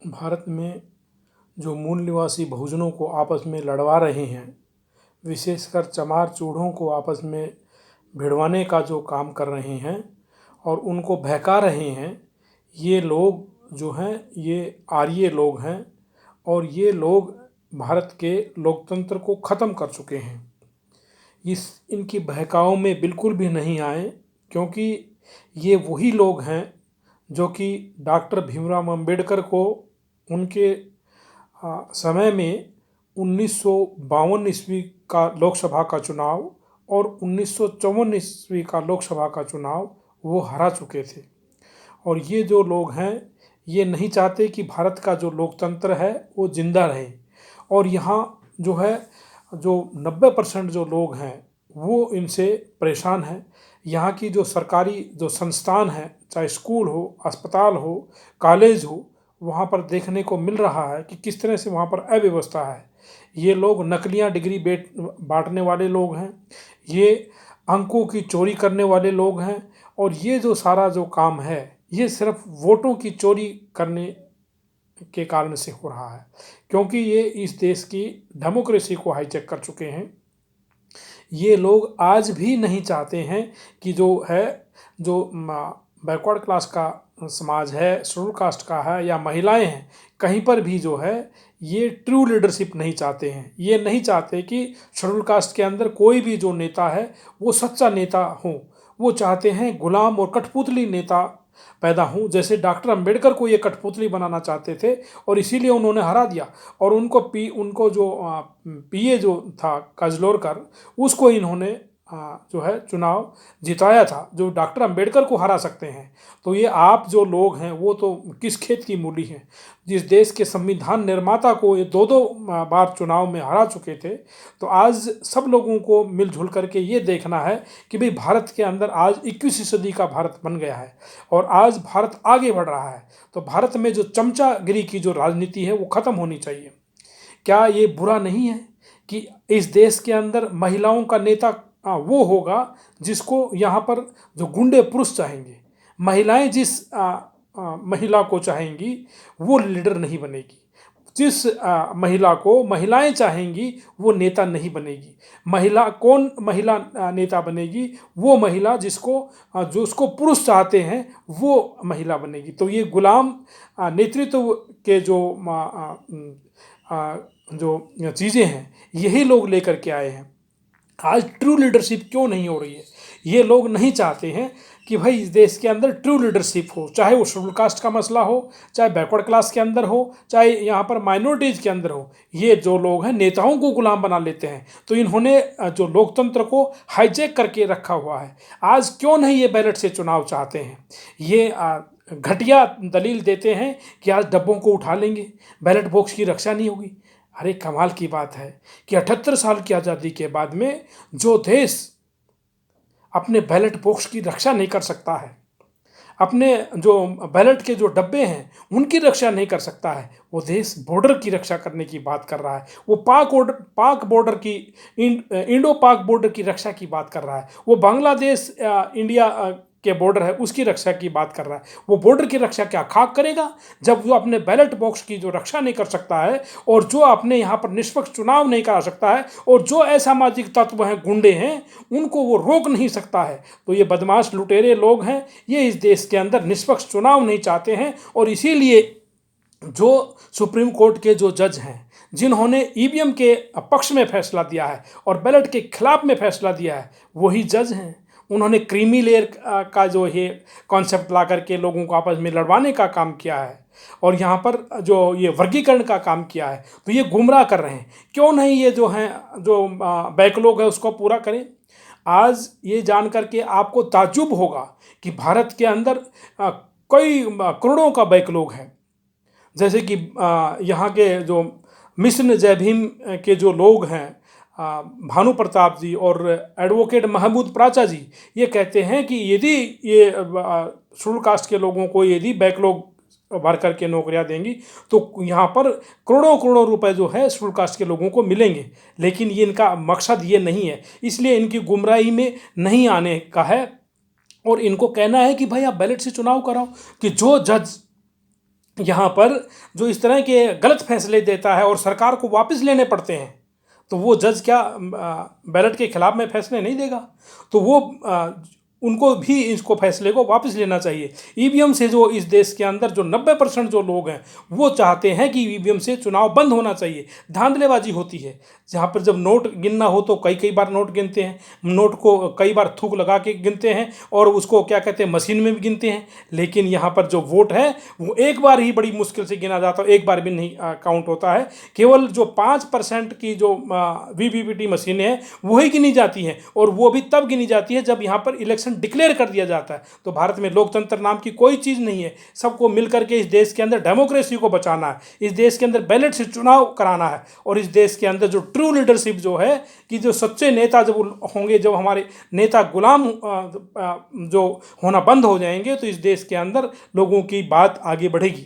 भारत में जो मूल निवासी बहुजनों को आपस में लड़वा रहे हैं, विशेषकर चमार चूढ़ों को आपस में भिड़वाने का जो काम कर रहे हैं और उनको बहका रहे हैं, ये लोग जो हैं ये आर्य लोग हैं और ये लोग भारत के लोकतंत्र को ख़त्म कर चुके हैं। इनकी बहकाओं में बिल्कुल भी नहीं आए, क्योंकि ये वही लोग हैं जो कि डॉक्टर भीमराव अंबेडकर को उनके समय में 1952 ईस्वी का लोकसभा का चुनाव और 1954 ईस्वी का लोकसभा का चुनाव वो हरा चुके थे। और ये जो लोग हैं ये नहीं चाहते कि भारत का जो लोकतंत्र है वो जिंदा रहे। और यहाँ जो है जो 90% जो लोग हैं वो इनसे परेशान हैं। यहाँ की जो सरकारी जो संस्थान है, चाहे स्कूल हो, अस्पताल हो, कॉलेज हो, वहाँ पर देखने को मिल रहा है कि किस तरह से वहाँ पर अव्यवस्था है। ये लोग नकलियाँ डिग्री बांटने वाले लोग हैं, ये अंकों की चोरी करने वाले लोग हैं। और ये जो सारा जो काम है ये सिर्फ वोटों की चोरी करने के कारण से हो रहा है, क्योंकि ये इस देश की डेमोक्रेसी को हाईजैक कर चुके हैं। ये लोग आज भी नहीं चाहते हैं कि जो है जो बैकवर्ड क्लास का समाज है, शेड्यूल कास्ट का है या महिलाएं हैं, कहीं पर भी जो है ये ट्रू लीडरशिप नहीं चाहते हैं। ये नहीं चाहते कि शेड्यूल कास्ट के अंदर कोई भी जो नेता है वो सच्चा नेता हो। वो चाहते हैं गुलाम और कठपुतली नेता पैदा हों। जैसे डॉक्टर अंबेडकर को ये कठपुतली बनाना चाहते थे और इसीलिए उन्होंने हरा दिया। और उनको जो पीए जो था काजलोरकर, उसको इन्होंने जो है चुनाव जिताया था, जो डॉक्टर अंबेडकर को हरा सकते हैं। तो ये आप जो लोग हैं वो तो किस खेत की मूली हैं। जिस देश के संविधान निर्माता को ये दो दो बार चुनाव में हरा चुके थे। तो आज सब लोगों को मिलजुल करके ये देखना है कि भाई भारत के अंदर आज 21वीं सदी का भारत बन गया है और आज भारत आगे बढ़ रहा है। तो भारत में जो चमचागिरी की जो राजनीति है वो ख़त्म होनी चाहिए। क्या ये बुरा नहीं है कि इस देश के अंदर महिलाओं का नेता वो होगा जिसको यहाँ पर जो गुंडे पुरुष चाहेंगे। महिलाएं जिस महिला को चाहेंगी वो लीडर नहीं बनेगी। जिस महिला को महिलाएं चाहेंगी वो नेता नहीं बनेगी। महिला नेता बनेगी? वो महिला जो उसको पुरुष चाहते हैं वो महिला बनेगी। तो ये गुलाम नेतृत्व के जो चीज़ें हैं यही लोग लेकर के आए हैं। आज ट्रू लीडरशिप क्यों नहीं हो रही है? ये लोग नहीं चाहते हैं कि भाई इस देश के अंदर ट्रू लीडरशिप हो, चाहे वो शेड्यूल कास्ट का मसला हो, चाहे बैकवर्ड क्लास के अंदर हो, चाहे यहाँ पर माइनॉरिटीज़ के अंदर हो। ये जो लोग हैं नेताओं को गुलाम बना लेते हैं। तो इन्होंने जो लोकतंत्र को हाईजैक करके रखा हुआ है। आज क्यों नहीं ये बैलेट से चुनाव चाहते हैं? ये घटिया दलील देते हैं कि आज डब्बों को उठा लेंगे, बैलेट बॉक्स की रक्षा नहीं होगी। अरे कमाल की बात है कि 78 साल की आज़ादी के बाद में जो देश अपने बैलेट बॉक्स की रक्षा नहीं कर सकता है, अपने जो बैलेट के जो डब्बे हैं उनकी रक्षा नहीं कर सकता है, वो देश बॉर्डर की रक्षा करने की बात कर रहा है। वो पाक बॉर्डर की इंडो पाक बॉर्डर की रक्षा की बात कर रहा है। वो बांग्लादेश इंडिया के बॉर्डर है उसकी रक्षा की बात कर रहा है। वो बॉर्डर की रक्षा क्या खाक करेगा जब वो अपने बैलेट बॉक्स की जो रक्षा नहीं कर सकता है और जो अपने यहाँ पर निष्पक्ष चुनाव नहीं करा सकता है और जो असामाजिक तत्व हैं, गुंडे हैं, उनको वो रोक नहीं सकता है। तो ये बदमाश लुटेरे लोग हैं, ये इस देश के अंदर निष्पक्ष चुनाव नहीं चाहते हैं। और इसीलिए जो सुप्रीम कोर्ट के जो जज हैं जिन्होंने ईवीएम के पक्ष में फैसला दिया है और बैलेट के खिलाफ में फैसला दिया है वही जज हैं। उन्होंने क्रीमी लेयर का जो है कॉन्सेप्ट ला करके लोगों को आपस में लड़वाने का काम किया है और यहाँ पर जो ये वर्गीकरण का काम किया है। तो ये गुमराह कर रहे हैं। क्यों नहीं ये जो हैं जो बैकलॉग है उसको पूरा करें? आज ये जान करके आपको ताज्जुब होगा कि भारत के अंदर कई करोड़ों का बैकलॉग है। जैसे कि यहाँ के जो मिशन जय भीम के जो लोग हैं, भानु प्रताप जी और एडवोकेट महमूद प्राचा जी, ये कहते हैं कि यदि ये शेड्यूल कास्ट के लोगों को यदि बैकलॉग भर करके नौकरियां देंगी तो यहाँ पर करोड़ों करोड़ों रुपए जो है शेड्यूल कास्ट के लोगों को मिलेंगे। लेकिन ये इनका मकसद ये नहीं है, इसलिए इनकी गुमराही में नहीं आने का है। और इनको कहना है कि भाई आप बैलेट से चुनाव कराओ, कि जो जज यहाँ पर जो इस तरह के गलत फैसले देता है और सरकार को वापस लेने पड़ते हैं, तो वो जज क्या बैलेट के खिलाफ में फैसले नहीं देगा? तो वो उनको भी इसको फैसले को वापस लेना चाहिए। ईवीएम से जो इस देश के अंदर जो 90% जो लोग हैं वो चाहते हैं कि ईवीएम से चुनाव बंद होना चाहिए। धांधलेबाजी होती है, जहाँ पर जब नोट गिनना हो तो कई कई बार नोट गिनते हैं, नोट को कई बार थूक लगा के गिनते हैं और उसको क्या कहते हैं मशीन में भी गिनते हैं। लेकिन यहाँ पर जो वोट है वो एक बार ही बड़ी मुश्किल से गिना जाता है, एक बार भी नहीं काउंट होता है। केवल जो 5% की जो वीवीपीटी मशीनें हैं वही गिनी जाती हैं, और वो भी तब गिनी जाती है जब यहाँ पर इलेक्शन डिक्लेयर कर दिया जाता है। तो भारत में लोकतंत्र नाम की कोई चीज़ नहीं है। सबको मिलकर के इस देश के अंदर डेमोक्रेसी को बचाना है, इस देश के अंदर बैलेट से चुनाव कराना है, और इस देश के अंदर जो ट्रू लीडरशिप जो है कि जो सच्चे नेता जब होंगे, जब हमारे नेता गुलाम जो होना बंद हो जाएंगे, तो इस देश के अंदर लोगों की बात आगे बढ़ेगी।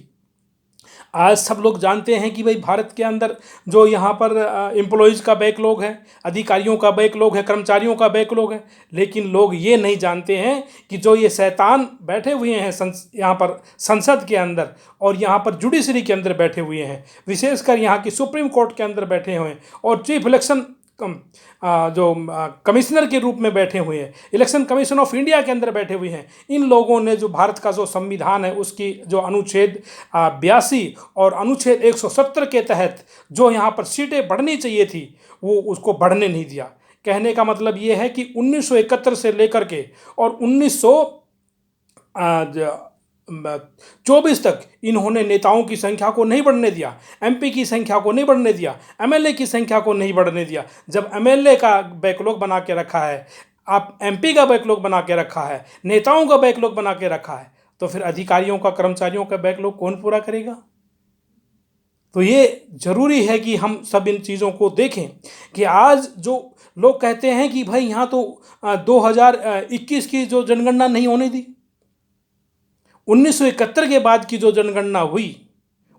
आज सब लोग जानते हैं कि भाई भारत के अंदर जो यहाँ पर एम्प्लॉयज़ का बैकलॉग है, अधिकारियों का बैकलॉग है, कर्मचारियों का बैकलॉग है, लेकिन लोग ये नहीं जानते हैं कि जो ये शैतान बैठे हुए हैं यहाँ पर संसद के अंदर और यहाँ पर जुडिशरी के अंदर बैठे हुए हैं, विशेषकर यहाँ की सुप्रीम कोर्ट के अंदर बैठे हुए हैं और चीफ इलेक्शन कमिश्नर के रूप में बैठे हुए हैं, इलेक्शन कमीशन ऑफ इंडिया के अंदर बैठे हुए हैं। इन लोगों ने जो भारत का जो संविधान है उसकी जो अनुच्छेद 82 और अनुच्छेद 170 के तहत जो यहाँ पर सीटें बढ़नी चाहिए थी वो उसको बढ़ने नहीं दिया। कहने का मतलब ये है कि 1971 से लेकर के और 1924 तक इन्होंने नेताओं की संख्या को नहीं बढ़ने दिया, एमपी की संख्या को नहीं बढ़ने दिया, एमएलए की संख्या को नहीं बढ़ने दिया। जब एमएलए का बैकलॉग बना के रखा है, आप एमपी का बैकलॉग बना के रखा है, नेताओं का बैकलॉग बना के रखा है, तो फिर अधिकारियों का, कर्मचारियों का बैकलॉग कौन पूरा करेगा? तो ये जरूरी है कि हम सब इन चीज़ों को देखें कि आज जो लोग कहते हैं कि भाई यहाँ तो 2021 की जो जनगणना नहीं होने दी, 1971 के बाद की जो जनगणना हुई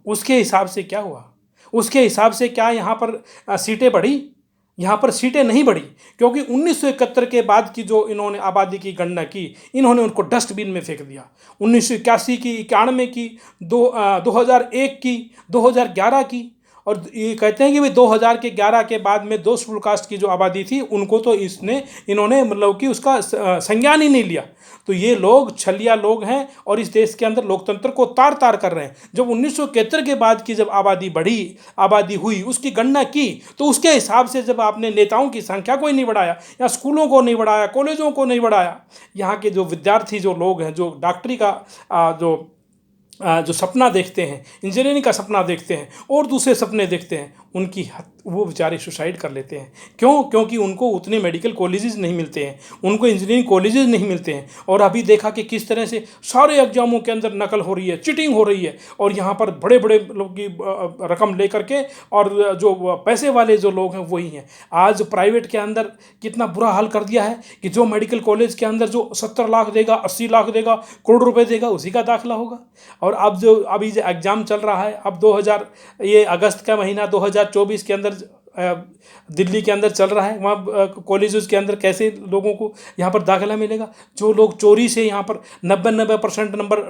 उसके हिसाब से क्या हुआ? उसके हिसाब से क्या यहाँ पर सीटें बढ़ी? यहाँ पर सीटें नहीं बढ़ी, क्योंकि 1971 के बाद की जो इन्होंने आबादी की गणना की, इन्होंने उनको डस्टबिन में फेंक दिया। 1981 की, 91 की, 2001 की, 2011 की, और ये कहते हैं कि भाई 2011 के बाद में 2 शेड्यूल कास्ट की जो आबादी थी उनको तो इन्होंने मतलब कि उसका संज्ञान ही नहीं लिया। तो ये लोग छलिया लोग हैं और इस देश के अंदर लोकतंत्र को तार तार कर रहे हैं। जब 1971 के बाद की जब आबादी हुई, उसकी गणना की, तो उसके हिसाब से जब आपने नेताओं की संख्या को ही नहीं बढ़ाया, या स्कूलों को नहीं बढ़ाया, कॉलेजों को नहीं बढ़ाया, यहाँ के जो विद्यार्थी जो लोग हैं, जो डॉक्टरी का जो सपना देखते हैं, इंजीनियरिंग का सपना देखते हैं और दूसरे सपने देखते हैं, वो बेचारे सुसाइड कर लेते हैं। क्यों? क्योंकि उनको उतने मेडिकल कॉलेजेस नहीं मिलते हैं, उनको इंजीनियरिंग कॉलेजेस नहीं मिलते हैं। और अभी देखा कि किस तरह से सारे एग्जामों के अंदर नकल हो रही है, चीटिंग हो रही है, और यहाँ पर बड़े बड़े लोग की रकम लेकर के, और जो पैसे वाले जो लोग हैं वही हैं। आज प्राइवेट के अंदर कितना बुरा हाल कर दिया है कि जो मेडिकल कॉलेज के अंदर जो 70 लाख देगा, 80 लाख देगा, करोड़ रुपए देगा, उसी का दाखिला होगा। और अब जो अभी जो एग्ज़ाम चल रहा है, अब ये अगस्त का महीना 2024 के अंदर दिल्ली के अंदर चल रहा है, वहाँ कॉलेजेस के अंदर कैसे लोगों को यहाँ पर दाखिला मिलेगा? जो लोग चोरी से यहाँ पर 90% नंबर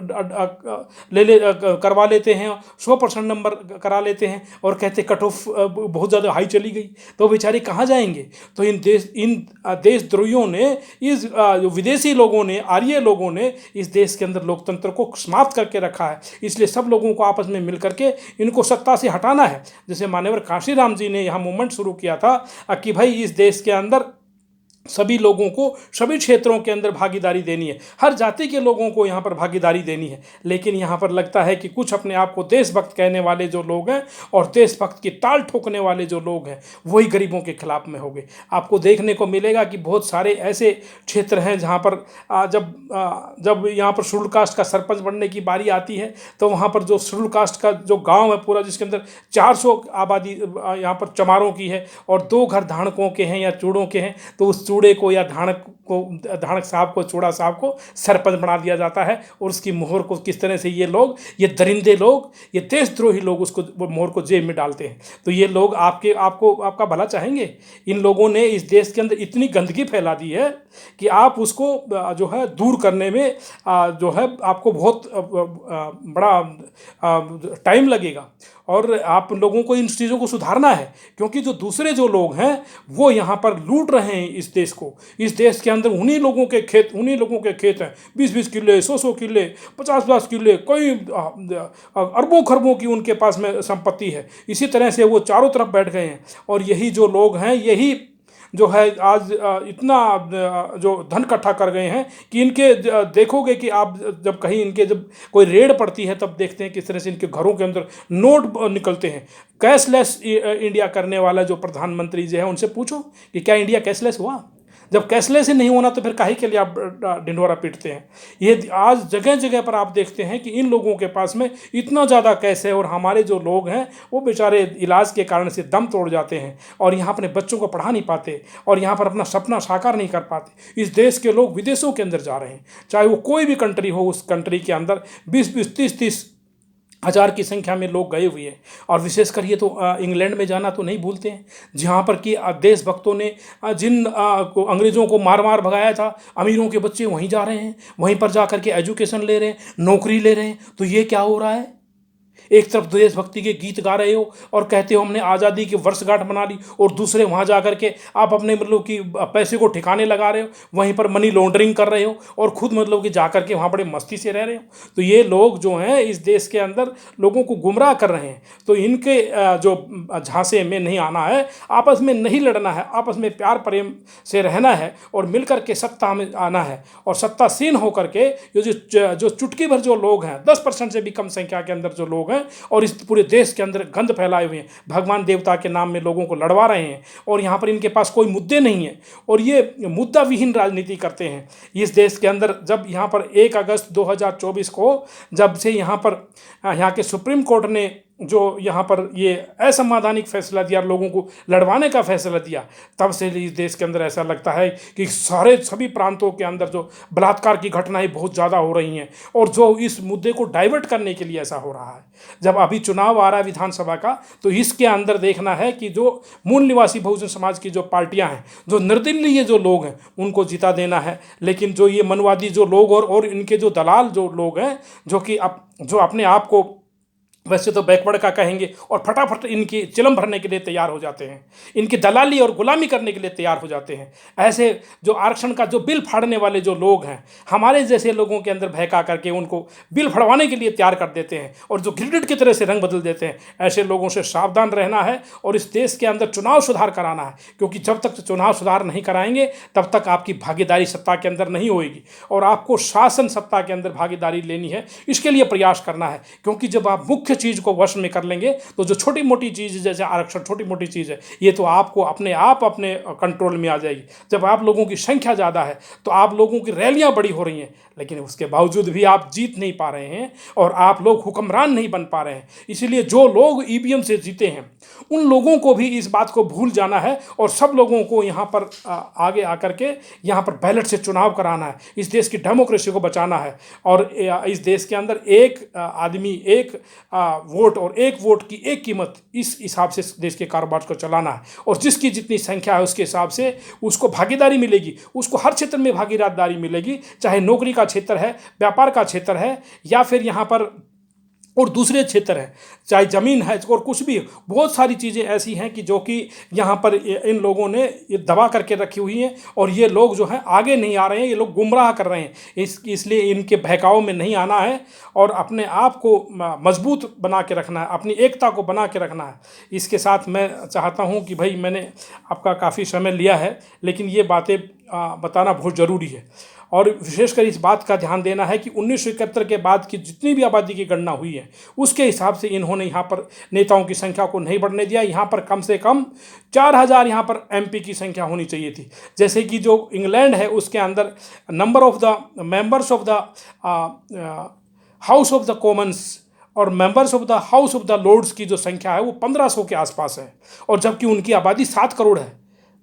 करवा लेते हैं, 100% नंबर करा लेते हैं और कहते कट ऑफ बहुत ज़्यादा हाई चली गई, तो बेचारे कहाँ जाएंगे? तो इन देशद्रोहियों ने, इस विदेशी लोगों ने, आर्य लोगों ने इस देश के अंदर लोकतंत्र को समाप्त करके रखा है। इसलिए सब लोगों को आपस में मिल करके इनको सत्ता से हटाना है। जैसे मान्यवर कांशीराम जी ने यहाँ मूवमेंट शुरू किया था कि भाई इस देश के अंदर सभी लोगों को सभी क्षेत्रों के अंदर भागीदारी देनी है, हर जाति के लोगों को यहाँ पर भागीदारी देनी है। लेकिन यहाँ पर लगता है कि कुछ अपने आप को देशभक्त कहने वाले जो लोग हैं और देशभक्त की ताल ठोकने वाले जो लोग हैं वही गरीबों के खिलाफ में हो गए। आपको देखने को मिलेगा कि बहुत सारे ऐसे क्षेत्र हैं जहाँ पर जब यहाँ पर शेड्यूल कास्ट का सरपंच बनने की बारी आती है, तो वहाँ पर जो शेड्यूल कास्ट का जो गाँव है पूरा, जिसके अंदर 400 आबादी यहाँ पर चमारों की है और 2 घर धाड़कों के हैं या चूड़ों के हैं, तो उस चूड़े को या धानक साहब को, चूड़ा साहब को सरपंच बना दिया जाता है, और उसकी मोहर को किस तरह से ये लोग, ये दरिंदे लोग, ये देशद्रोही लोग उसको मोहर को जेब में डालते हैं। तो ये लोग आपका भला चाहेंगे? इन लोगों ने इस देश के अंदर इतनी गंदगी फैला दी है कि आप उसको जो है दूर करने में जो है आपको बहुत बड़ा टाइम लगेगा, और आप लोगों को इन चीज़ों को सुधारना है, क्योंकि जो दूसरे जो लोग हैं वो यहाँ पर लूट रहे हैं इस देश को। इस देश के अंदर उन्हीं लोगों के खेत हैं, 20-20 किले, 100-100 किले, 50-50 किले, कई अरबों खरबों की उनके पास में संपत्ति है। इसी तरह से वो चारों तरफ बैठ गए हैं, और यही जो लोग हैं, यही जो है आज इतना जो धन इकट्ठा कर गए हैं कि इनके देखोगे कि आप जब कहीं इनके जब कोई रेड पड़ती है तब देखते हैं किस तरह से इनके घरों के अंदर नोट निकलते हैं। कैशलेस इंडिया करने वाला जो प्रधानमंत्री जी है, उनसे पूछो कि क्या इंडिया कैशलेस हुआ? जब कैशलेस ही नहीं होना तो फिर काहे के लिए आप ढिंढोरा पीटते हैं? ये आज जगह जगह पर आप देखते हैं कि इन लोगों के पास में इतना ज़्यादा कैश है, और हमारे जो लोग हैं वो बेचारे इलाज के कारण से दम तोड़ जाते हैं, और यहाँ अपने बच्चों को पढ़ा नहीं पाते, और यहाँ पर अपना सपना साकार नहीं कर पाते। इस देश के लोग विदेशों के अंदर जा रहे हैं, चाहे वो कोई भी कंट्री हो, उस कंट्री के अंदर 20-20, 30-30 हज़ार की संख्या में लोग गए हुए हैं। और विशेषकर ये तो इंग्लैंड में जाना तो नहीं भूलते हैं, जहाँ पर कि देशभक्तों ने जिन अंग्रेज़ों को मार मार भगाया था, अमीरों के बच्चे वहीं जा रहे हैं, वहीं पर जा कर के एजुकेशन ले रहे हैं, नौकरी ले रहे हैं। तो ये क्या हो रहा है? एक तरफ देशभक्ति के गीत गा रहे हो और कहते हो हमने आज़ादी की वर्षगांठ मना ली, और दूसरे वहाँ जा कर के आप अपने मतलब कि पैसे को ठिकाने लगा रहे हो, वहीं पर मनी लॉन्ड्रिंग कर रहे हो, और खुद मतलब कि जा कर के वहाँ बड़े मस्ती से रह रहे हो। तो ये लोग जो हैं इस देश के अंदर लोगों को गुमराह कर रहे हैं। तो इनके जो झांसे में नहीं आना है, आपस में नहीं लड़ना है, आपस में प्यार प्रेम से रहना है, और मिलकर के सत्ता में आना है, और सत्तासीन होकर के जो चुटकी भर जो लोग हैं, 10% से भी कम संख्या के अंदर जो लोग हैं, और इस पूरे देश के अंदर गंद फैलाए हुए हैं, भगवान देवता के नाम में लोगों को लड़वा रहे हैं, और यहाँ पर इनके पास कोई मुद्दे नहीं है, और ये मुद्दा विहीन राजनीति करते हैं इस देश के अंदर। जब यहाँ पर 1 अगस्त 2024 को जब से यहाँ के सुप्रीम कोर्ट ने जो यहाँ पर ये असंवैधानिक फैसला दिया, लोगों को लड़वाने का फैसला दिया, तब से इस देश के अंदर ऐसा लगता है कि सभी प्रांतों के अंदर जो बलात्कार की घटनाएं बहुत ज़्यादा हो रही हैं, और जो इस मुद्दे को डाइवर्ट करने के लिए ऐसा हो रहा है। जब अभी चुनाव आ रहा है विधानसभा का, तो इसके अंदर देखना है कि जो मूल निवासी बहुजन समाज की जो पार्टियाँ हैं, जो निर्दलीय जो लोग हैं, उनको जिता देना है। लेकिन जो ये मनवादी जो लोग और इनके जो दलाल जो लोग हैं, जो अपने आप को वैसे तो बैकवर्ड का कहेंगे, और फटाफट इनकी चिलम भरने के लिए तैयार हो जाते हैं, इनकी दलाली और गुलामी करने के लिए तैयार हो जाते हैं। ऐसे जो आरक्षण का जो बिल फाड़ने वाले जो लोग हैं, हमारे जैसे लोगों के अंदर बहका करके उनको बिल फड़वाने के लिए तैयार कर देते हैं, और जो गिरगिट की तरह से रंग बदल देते हैं। ऐसे लोगों से सावधान रहना है, और इस देश के अंदर चुनाव सुधार कराना है, क्योंकि जब तक चुनाव सुधार नहीं कराएंगे तब तक आपकी भागीदारी सत्ता के अंदर नहीं होएगी, और आपको शासन सत्ता के अंदर भागीदारी लेनी है। इसके लिए प्रयास करना है, क्योंकि जब आप मुख्य चीज़ को वश में कर लेंगे तो जो छोटी मोटी चीज़ जैसे आरक्षण छोटी मोटी चीज़ है, ये तो आपको अपने कंट्रोल में आ जाएगी। जब आप लोगों की संख्या ज़्यादा है तो आप लोगों की रैलियां बड़ी हो रही हैं, लेकिन उसके बावजूद भी आप जीत नहीं पा रहे हैं, और आप लोग हुक्मरान नहीं बन पा रहे हैं। इसीलिए जो लोग ईवीएम से जीते हैं, उन लोगों को भी इस बात को भूल जाना है, और सब लोगों को यहाँ पर आगे आकर के यहाँ पर बैलेट से चुनाव कराना है। इस देश की डेमोक्रेसी को बचाना है, और इस देश के अंदर एक आदमी एक वोट और एक वोट की एक कीमत, इस हिसाब से देश के कारोबार को चलाना है। और जिसकी जितनी संख्या है उसके हिसाब से उसको भागीदारी मिलेगी, उसको हर क्षेत्र में भागीदारी मिलेगी, चाहे नौकरी का क्षेत्र है, व्यापार का क्षेत्र है, या फिर यहाँ पर और दूसरे क्षेत्र हैं, चाहे ज़मीन है और कुछ भी। बहुत सारी चीज़ें ऐसी हैं कि जो कि यहाँ पर इन लोगों ने ये दबा करके रखी हुई हैं, और ये लोग जो हैं आगे नहीं आ रहे हैं, ये लोग गुमराह कर रहे हैं। इसलिए इनके बहकाव में नहीं आना है, और अपने आप को मजबूत बना के रखना है, अपनी एकता को बना के रखना है। इसके साथ मैं चाहता हूँ कि भाई मैंने आपका काफ़ी समय लिया है, लेकिन ये बातें बताना बहुत ज़रूरी है। और विशेषकर इस बात का ध्यान देना है कि 1971 के बाद की जितनी भी आबादी की गणना हुई है, उसके हिसाब से इन्होंने यहाँ पर नेताओं की संख्या को नहीं बढ़ने दिया। यहाँ पर कम से कम 4000 यहाँ पर एमपी की संख्या होनी चाहिए थी। जैसे कि जो इंग्लैंड है उसके अंदर number of the members of the House of the Commons और members of the House of the Lords की जो संख्या है वो 1500 के आसपास है, और जबकि उनकी आबादी 7 करोड़ है।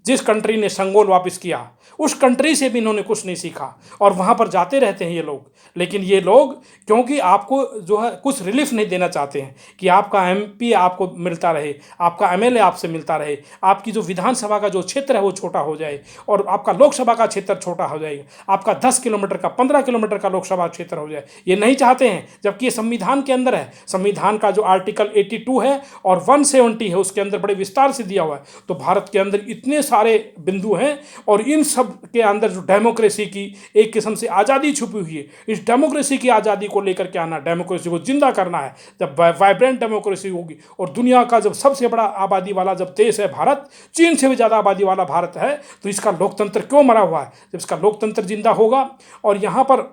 जिस कंट्री ने संगोल वापस किया उस कंट्री से भी इन्होंने कुछ नहीं सीखा और वहाँ पर जाते रहते हैं ये लोग। लेकिन ये लोग क्योंकि आपको जो है कुछ रिलीफ नहीं देना चाहते हैं कि आपका एमपी आपको मिलता रहे, आपका एमएलए आपसे मिलता रहे, आपकी जो विधानसभा का जो क्षेत्र है वो छोटा हो जाए और आपका लोकसभा का क्षेत्र छोटा हो जाएगा, आपका 10 किलोमीटर का 15 किलोमीटर का लोकसभा क्षेत्र हो जाए, ये नहीं चाहते हैं। जबकि ये संविधान के अंदर है, संविधान का जो आर्टिकल 82 है और 170 है उसके अंदर बड़े विस्तार से दिया हुआ है। तो भारत के अंदर इतने सारे बिंदु हैं और इन सब के अंदर जो डेमोक्रेसी की एक किस्म से आज़ादी छुपी हुई है, इस डेमोक्रेसी की आज़ादी को लेकर के आना, डेमोक्रेसी को जिंदा करना है। जब वाइब्रेंट डेमोक्रेसी होगी और दुनिया का जब सबसे बड़ा आबादी वाला जब देश है भारत, चीन से भी ज़्यादा आबादी वाला भारत है, तो इसका लोकतंत्र क्यों मरा हुआ है? जब इसका लोकतंत्र जिंदा होगा और यहाँ पर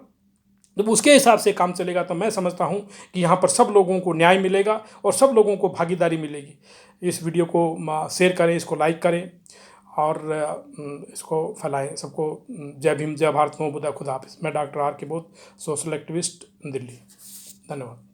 जब उसके हिसाब से काम चलेगा तो मैं समझता हूँ कि यहाँ पर सब लोगों को न्याय मिलेगा और सब लोगों को भागीदारी मिलेगी। इस वीडियो को शेयर करें, इसको लाइक करें और इसको फैलाएं सबको। जय भीम, जय भारत, नमो बुद्धाय, खुदा हाफिज़। मैं डॉक्टर आर के बोथ, सोशल एक्टिविस्ट, दिल्ली। धन्यवाद।